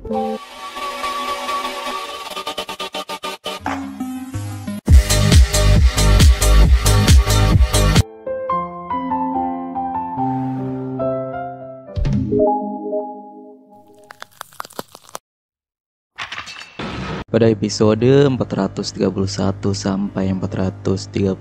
Pada episode 431 sampai 432,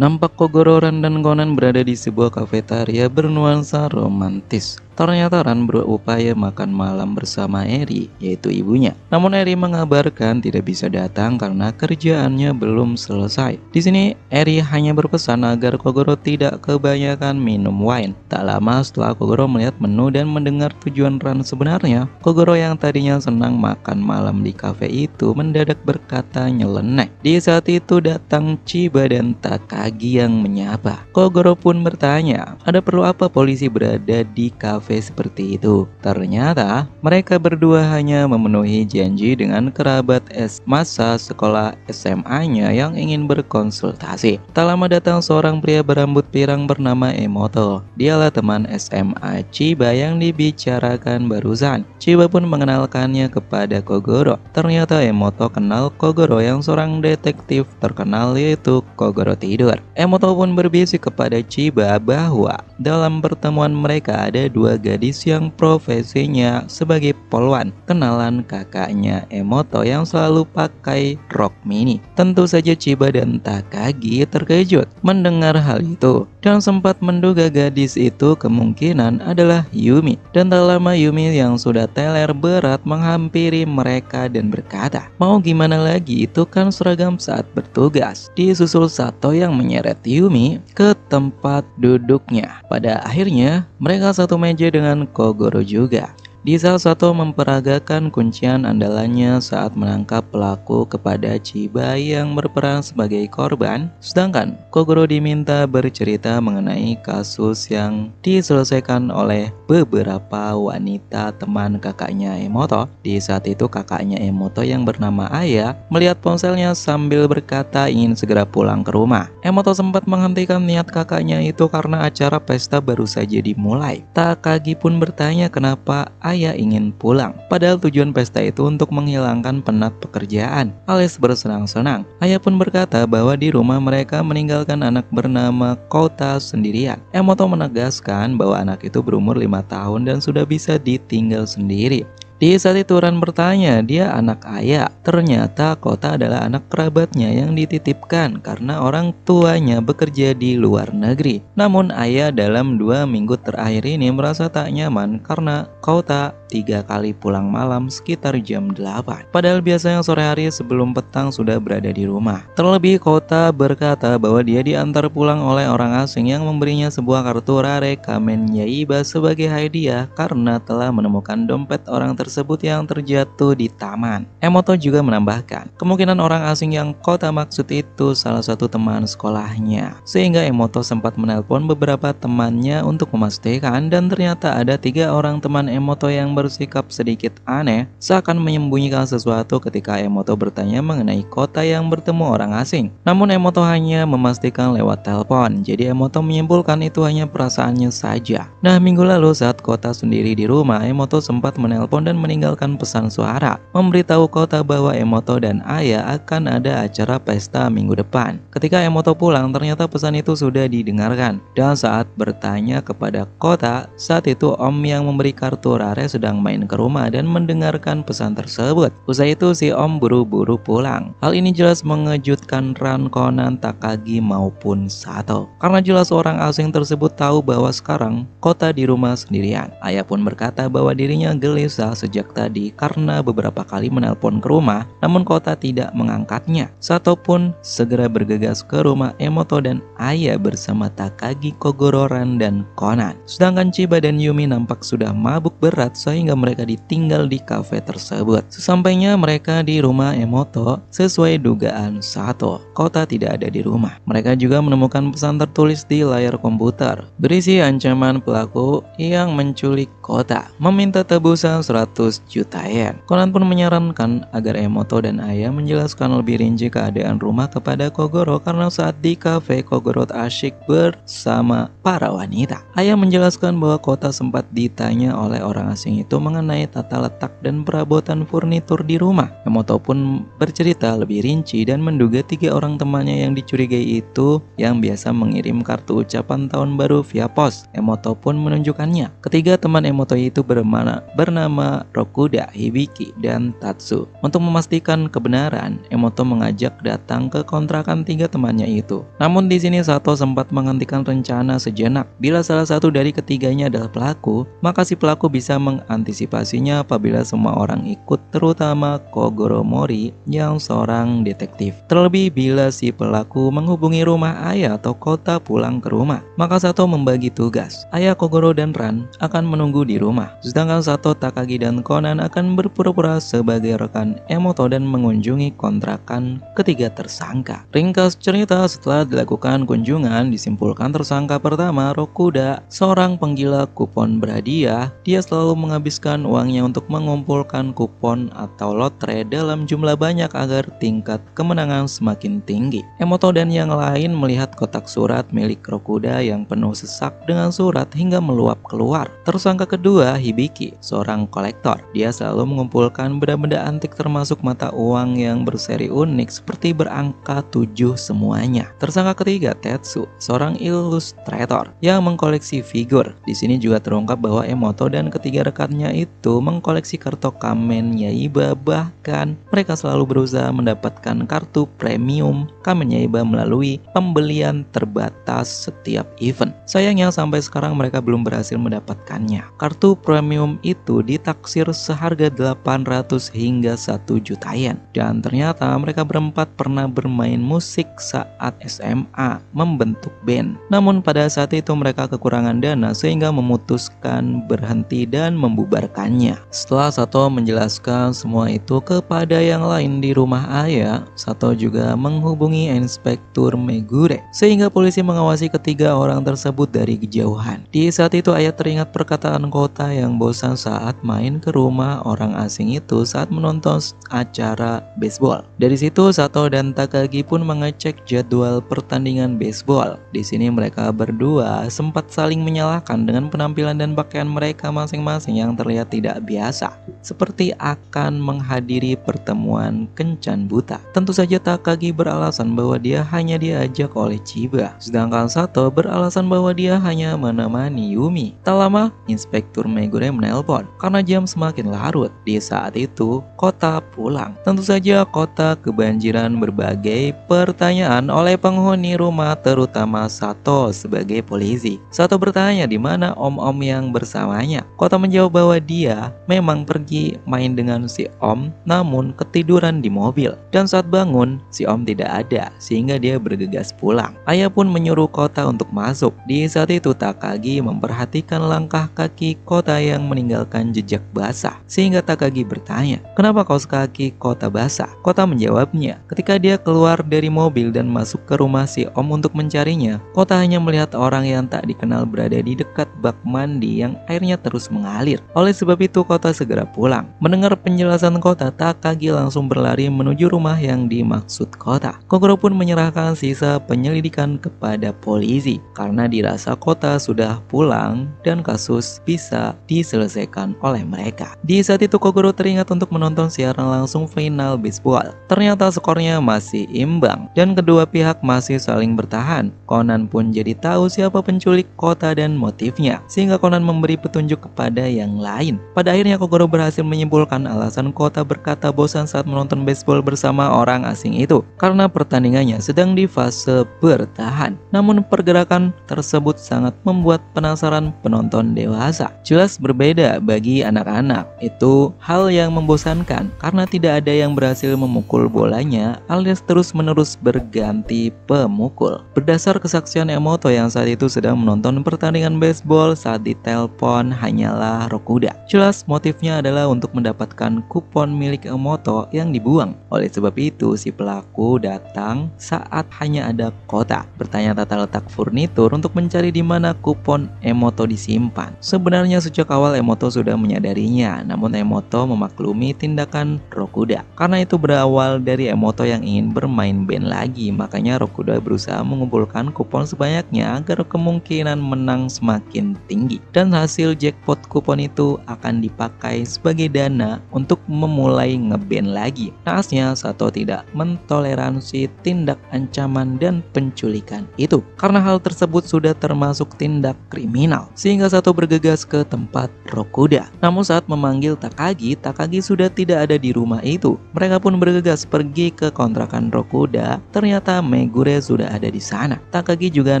nampak Kogoro, Ran, dan Conan berada di sebuah kafetaria bernuansa romantis. Ternyata Ran berupaya makan malam bersama Eri, yaitu ibunya. Namun Eri mengabarkan tidak bisa datang karena kerjaannya belum selesai. Di sini Eri hanya berpesan agar Kogoro tidak kebanyakan minum wine. Tak lama setelah Kogoro melihat menu dan mendengar tujuan Ran sebenarnya, Kogoro yang tadinya senang makan malam di kafe itu mendadak berkata nyeleneh. Di saat itu datang Chiba dan Takagi yang menyapa. Kogoro pun bertanya, ada perlu apa polisi berada di kafe seperti itu? Ternyata mereka berdua hanya memenuhi janji dengan kerabat masa sekolah SMA-nya yang ingin berkonsultasi. Tak lama datang seorang pria berambut pirang bernama Emoto. Dialah teman SMA Chiba yang dibicarakan barusan. Chiba pun mengenalkannya kepada Kogoro. Ternyata Emoto kenal Kogoro yang seorang detektif terkenal, yaitu Kogoro Tidur. Emoto pun berbisik kepada Chiba bahwa dalam pertemuan mereka ada dua gadis yang profesinya sebagai polwan, kenalan kakaknya Emoto yang selalu pakai rok mini. Tentu saja Chiba dan Takagi terkejut mendengar hal itu dan sempat menduga gadis itu kemungkinan adalah Yumi. Dan tak lama Yumi yang sudah teler berat menghampiri mereka dan berkata, mau gimana lagi, itu kan seragam saat bertugas. Disusul Sato yang menyeret Yumi ke tempat duduknya. Pada akhirnya mereka satu meja dengan Kogoro juga. Di saat Sato memperagakan kuncian andalannya saat menangkap pelaku kepada Chiba yang berperan sebagai korban, sedangkan Kogoro diminta bercerita mengenai kasus yang diselesaikan oleh beberapa wanita teman kakaknya Emoto. Di saat itu kakaknya Emoto yang bernama Aya melihat ponselnya sambil berkata ingin segera pulang ke rumah. Emoto sempat menghentikan niat kakaknya itu karena acara pesta baru saja dimulai. Takagi pun bertanya kenapa Aya ingin pulang, padahal tujuan pesta itu untuk menghilangkan penat pekerjaan alias bersenang-senang. Aya pun berkata bahwa di rumah mereka meninggalkan anak bernama Kota sendirian. Emoto menegaskan bahwa anak itu berumur 5 tahun dan sudah bisa ditinggal sendiri. Di saat itu Ran bertanya, dia anak Aya. Ternyata Kota adalah anak kerabatnya yang dititipkan karena orang tuanya bekerja di luar negeri. Namun Aya dalam 2 minggu terakhir ini merasa tak nyaman karena Kota 3 kali pulang malam sekitar jam 8. Padahal biasanya sore hari sebelum petang sudah berada di rumah. Terlebih Kota berkata bahwa dia diantar pulang oleh orang asing yang memberinya sebuah kartu rare Kamen Yaiba sebagai hadiah karena telah menemukan dompet orang tersebut yang terjatuh di taman. Emoto juga menambahkan, kemungkinan orang asing yang Kota maksud itu salah satu teman sekolahnya. Sehingga Emoto sempat menelpon beberapa temannya untuk memastikan, dan ternyata ada 3 orang teman Emoto yang bersikap sedikit aneh, seakan menyembunyikan sesuatu ketika Emoto bertanya mengenai Kota yang bertemu orang asing. Namun Emoto hanya memastikan lewat telepon, jadi Emoto menyimpulkan itu hanya perasaannya saja. Nah, minggu lalu saat Kota sendiri di rumah, Emoto sempat menelpon dan meninggalkan pesan suara, memberitahu Kota bahwa Emoto dan Aya akan ada acara pesta minggu depan. Ketika Emoto pulang, ternyata pesan itu sudah didengarkan. Dan saat bertanya kepada Kota, saat itu Om yang memberi kartu rare sedang main ke rumah dan mendengarkan pesan tersebut. Usai itu si Om buru-buru pulang. Hal ini jelas mengejutkan Ran, Conan, Takagi maupun Sato, karena jelas orang asing tersebut tahu bahwa sekarang Kota di rumah sendirian. Aya pun berkata bahwa dirinya gelisah sejak tadi karena beberapa kali menelpon ke rumah, namun Kota tidak mengangkatnya. Sato pun segera bergegas ke rumah Emoto dan Aya bersama Takagi, Kogoro, Ran, dan Conan. Sedangkan Chiba dan Yumi nampak sudah mabuk berat sehingga mereka ditinggal di kafe tersebut. Sesampainya mereka di rumah Emoto, sesuai dugaan Sato, Kota tidak ada di rumah. Mereka juga menemukan pesan tertulis di layar komputer berisi ancaman pelaku yang menculik Kota, meminta tebusan 100 100 juta yen. Conan pun menyarankan agar Emoto dan Aya menjelaskan lebih rinci keadaan rumah kepada Kogoro karena saat di kafe Kogoro asyik bersama para wanita. Aya menjelaskan bahwa Kota sempat ditanya oleh orang asing itu mengenai tata letak dan perabotan furnitur di rumah. Emoto pun bercerita lebih rinci dan menduga 3 orang temannya yang dicurigai itu yang biasa mengirim kartu ucapan tahun baru via pos. Emoto pun menunjukkannya. Ketiga teman Emoto itu bernama Rokuda, Hibiki, dan Tatsu. Untuk memastikan kebenaran, Emoto mengajak datang ke kontrakan 3 temannya itu. Namun di sini Sato sempat menghentikan rencana sejenak. Bila salah satu dari ketiganya adalah pelaku, maka si pelaku bisa mengantisipasinya apabila semua orang ikut, terutama Kogoro Mori yang seorang detektif. Terlebih bila si pelaku menghubungi rumah Aya atau Kota pulang ke rumah, maka Sato membagi tugas. Aya, Kogoro, dan Ran akan menunggu di rumah, sedangkan Sato, Takagi, dan Conan akan berpura-pura sebagai rekan Emoto dan mengunjungi kontrakan ketiga tersangka. Ringkas cerita, setelah dilakukan kunjungan, disimpulkan tersangka pertama, Rokuda, seorang penggila kupon berhadiah. Dia selalu menghabiskan uangnya untuk mengumpulkan kupon atau lotre dalam jumlah banyak agar tingkat kemenangan semakin tinggi. Emoto dan yang lain melihat kotak surat milik Rokuda yang penuh sesak dengan surat hingga meluap keluar. Tersangka kedua, Hibiki, seorang kolektor. Dia selalu mengumpulkan benda-benda antik termasuk mata uang yang berseri unik seperti berangka 7 semuanya. Tersangka ketiga, Tetsu, seorang ilustrator yang mengkoleksi figur. Di sini juga terungkap bahwa Emoto dan ketiga rekannya itu mengkoleksi kartu Kamen Yaiba, bahkan mereka selalu berusaha mendapatkan kartu premium Kamen Yaiba melalui pembelian terbatas setiap event. Sayangnya sampai sekarang mereka belum berhasil mendapatkannya. Kartu premium itu ditaksir seharga 800 hingga 1 juta yen. Dan ternyata mereka berempat pernah bermain musik saat SMA, membentuk band. Namun pada saat itu mereka kekurangan dana sehingga memutuskan berhenti dan membubarkannya. Setelah Sato menjelaskan semua itu kepada yang lain di rumah Aya, Sato juga menghubungi Inspektur Megure sehingga polisi mengawasi ketiga orang tersebut dari kejauhan. Di saat itu Aya teringat perkataan Kota yang bosan saat main ke rumah orang asing itu saat menonton acara baseball. Dari situ Sato dan Takagi pun mengecek jadwal pertandingan baseball. Di sini mereka berdua sempat saling menyalahkan dengan penampilan dan pakaian mereka masing-masing yang terlihat tidak biasa, seperti akan menghadiri pertemuan kencan buta. Tentu saja Takagi beralasan bahwa dia hanya diajak oleh Chiba, sedangkan Sato beralasan bahwa dia hanya menemani Yumi. Tak lama, Inspektur Megure menelpon karena jam semakin larut. Di saat itu, Kota pulang. Tentu saja Kota kebanjiran berbagai pertanyaan oleh penghuni rumah, terutama Sato sebagai polisi. Sato bertanya di mana om-om yang bersamanya. Kota menjawab bahwa dia memang pergi main dengan si om, namun ketiduran di mobil. Dan saat bangun, si om tidak ada, sehingga dia bergegas pulang. Ayah pun menyuruh Kota untuk masuk. Di saat itu Takagi memperhatikan langkah kaki Kota yang meninggalkan jejak basah, sehingga Takagi bertanya, "Kenapa kaos kaki Kota basah?" Kota menjawabnya, ketika dia keluar dari mobil dan masuk ke rumah si om untuk mencarinya, Kota hanya melihat orang yang tak dikenal berada di dekat bak mandi yang airnya terus mengalir. Oleh sebab itu Kota segera pulang. Mendengar penjelasan Kota, Takagi langsung berlari menuju rumah yang dimaksud Kota. Kogoro pun menyerahkan sisa penyelidikan kepada polisi karena dirasa Kota sudah pulang dan kasus bisa diselesaikan oleh mereka. Di saat itu Kogoro teringat untuk menonton siaran langsung final baseball. Ternyata skornya masih imbang dan kedua pihak masih saling bertahan. Conan pun jadi tahu siapa penculik Kota dan motifnya, sehingga Conan memberi petunjuk kepada yang lain. Pada akhirnya Kogoro berhasil menyimpulkan alasan Kota berkata bosan saat menonton baseball bersama orang asing itu karena pertandingannya sedang di fase bertahan. Namun pergerakan tersebut sangat membuat penasaran penonton dewasa. Jelas berbeda bagi anak-anak. Itu hal yang membosankan karena tidak ada yang berhasil memukul bolanya alias terus-menerus berganti pemukul. Berdasar kesaksian Emoto yang saat itu sedang menonton pertandingan baseball, saat ditelepon hanyalah Rokuda. Jelas motifnya adalah untuk mendapatkan kupon milik Emoto yang dibuang. Oleh sebab itu si pelaku datang saat hanya ada Kota, bertanya tata letak furnitur untuk mencari di mana kupon Emoto disimpan. Sebenarnya sejak awal Emoto sudah menyadari dirinya. Namun Emoto memaklumi tindakan Rokuda. Karena itu berawal dari Emoto yang ingin bermain band lagi. Makanya Rokuda berusaha mengumpulkan kupon sebanyaknya agar kemungkinan menang semakin tinggi. Dan hasil jackpot kupon itu akan dipakai sebagai dana untuk memulai ngeband lagi. Naasnya Sato tidak mentoleransi tindak ancaman dan penculikan itu. Karena hal tersebut sudah termasuk tindak kriminal. Sehingga Sato bergegas ke tempat Rokuda. Namun saat memanggil Takagi, Takagi sudah tidak ada di rumah itu. Mereka pun bergegas pergi ke kontrakan Rokuda. Ternyata Megure sudah ada di sana. Takagi juga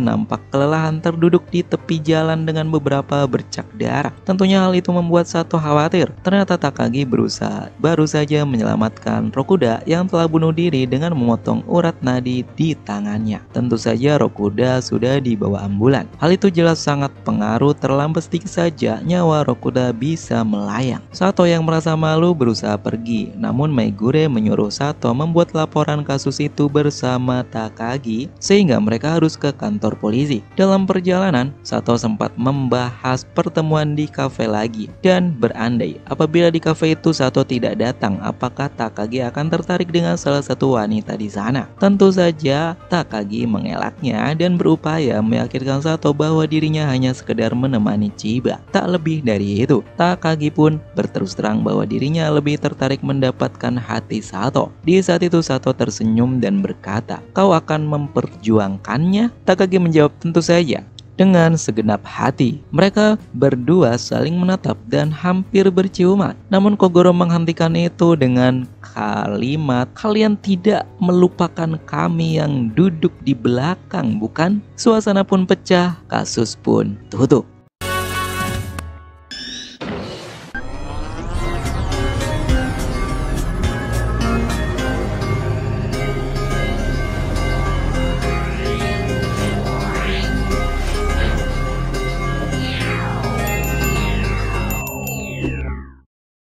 nampak kelelahan terduduk di tepi jalan dengan beberapa bercak darah. Tentunya hal itu membuat Sato khawatir. Ternyata Takagi baru saja menyelamatkan Rokuda yang telah bunuh diri dengan memotong urat nadi di tangannya. Tentu saja Rokuda sudah dibawa ambulan. Hal itu jelas sangat pengaruh, terlambat sedikit saja nyawa Rokuda bisa melayang. Sato yang merasa malu berusaha pergi, namun Megure menyuruh Sato membuat laporan kasus itu bersama Takagi sehingga mereka harus ke kantor polisi. Dalam perjalanan, Sato sempat membahas pertemuan di kafe lagi dan berandai apabila di kafe itu Sato tidak datang, apakah Takagi akan tertarik dengan salah satu wanita di sana. Tentu saja Takagi mengelaknya dan berupaya meyakinkan Sato bahwa dirinya hanya sekedar menemani Chiba. Tak lebih dari itu, Takagi pun berterus terang bahwa dirinya lebih tertarik mendapatkan hati Sato. Di saat itu Sato tersenyum dan berkata, "Kau akan memperjuangkannya?" Takagi menjawab, "Tentu saja." Dengan segenap hati, mereka berdua saling menatap dan hampir berciuman. Namun Kogoro menghentikan itu dengan kalimat, "Kalian tidak melupakan kami yang duduk di belakang, bukan?" Suasana pun pecah, kasus pun tutup.